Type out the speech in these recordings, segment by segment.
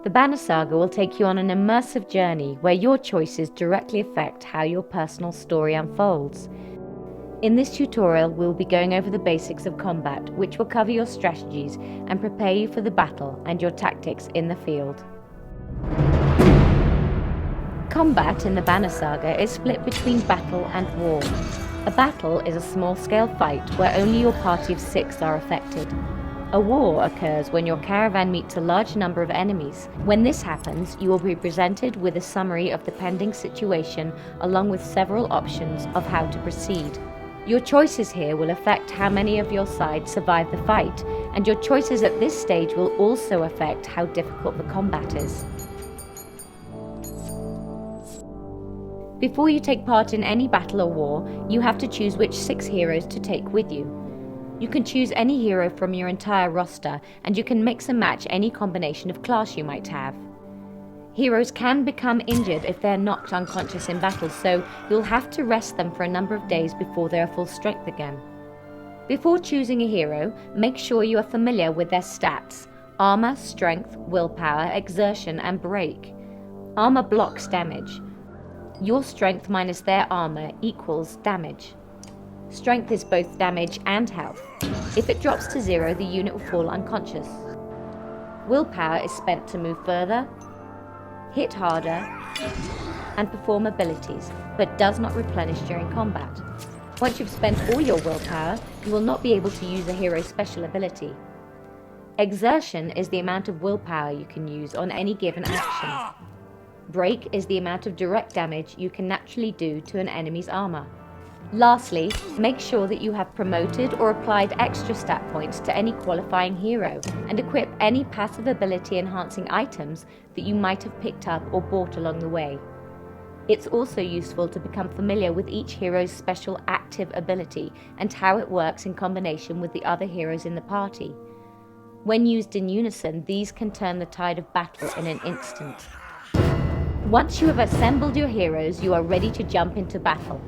The Banner Saga will take you on an immersive journey where your choices directly affect how your personal story unfolds. In this tutorial, we'll be going over the basics of combat, which will cover your strategies and prepare you for the battle and your tactics in the field. Combat in the Banner Saga is split between battle and war. A battle is a small-scale fight where only your party of 6 are affected. A war occurs when your caravan meets a large number of enemies. When this happens, you will be presented with a summary of the pending situation along with several options of how to proceed. Your choices here will affect how many of your side survive the fight, and your choices at this stage will also affect how difficult the combat is. Before you take part in any battle or war, you have to choose which 6 heroes to take with you. You can choose any hero from your entire roster, and you can mix and match any combination of class you might have. Heroes can become injured if they are knocked unconscious in battle, so you'll have to rest them for a number of days before they are full strength again. Before choosing a hero, make sure you are familiar with their stats: armor, strength, willpower, exertion, and break. Armor blocks damage. Your strength minus their armor equals damage. Strength is both damage and health. If it drops to 0, the unit will fall unconscious. Willpower is spent to move further, hit harder, and perform abilities, but does not replenish during combat. Once you've spent all your willpower, you will not be able to use a hero's special ability. Exertion is the amount of willpower you can use on any given action. Break is the amount of direct damage you can naturally do to an enemy's armor. Lastly, make sure that you have promoted or applied extra stat points to any qualifying hero, and equip any passive ability enhancing items that you might have picked up or bought along the way. It's also useful to become familiar with each hero's special active ability and how it works in combination with the other heroes in the party. When used in unison, these can turn the tide of battle in an instant. Once you have assembled your heroes, you are ready to jump into battle.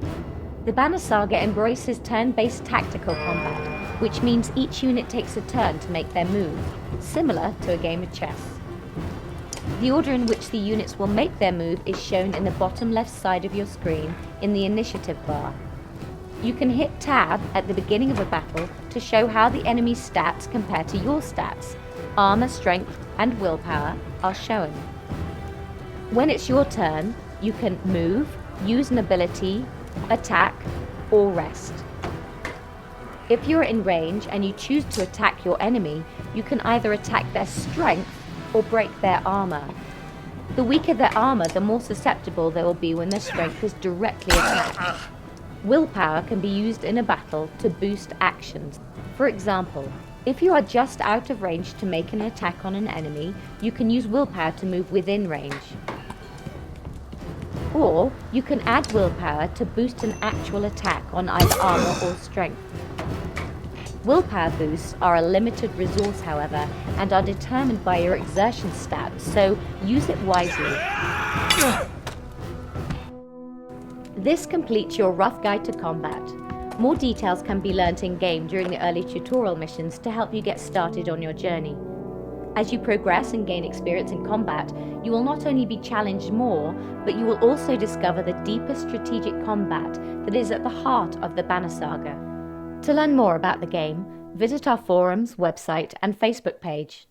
The Banner Saga embraces turn-based tactical combat, which means each unit takes a turn to make their move, similar to a game of chess. The order in which the units will make their move is shown in the bottom left side of your screen in the initiative bar. You can hit Tab at the beginning of a battle to show how the enemy's stats compare to your stats. Armor, strength, and willpower are shown. When it's your turn, you can move, use an ability, attack, or rest. If you're in range and you choose to attack your enemy, you can either attack their strength or break their armor. The weaker their armor, the more susceptible they will be when their strength is directly attacked. Willpower can be used in a battle to boost actions. For example, if you are just out of range to make an attack on an enemy, you can use willpower to move within range. Or you can add willpower to boost an actual attack on either armor or strength. Willpower boosts are a limited resource, however, and are determined by your exertion stats, so use it wisely. This completes your rough guide to combat. More details can be learnt in-game during the early tutorial missions to help you get started on your journey. As you progress and gain experience in combat, you will not only be challenged more, but you will also discover the deeper strategic combat that is at the heart of the Banner Saga. To learn more about the game, visit our forums, website, and Facebook page.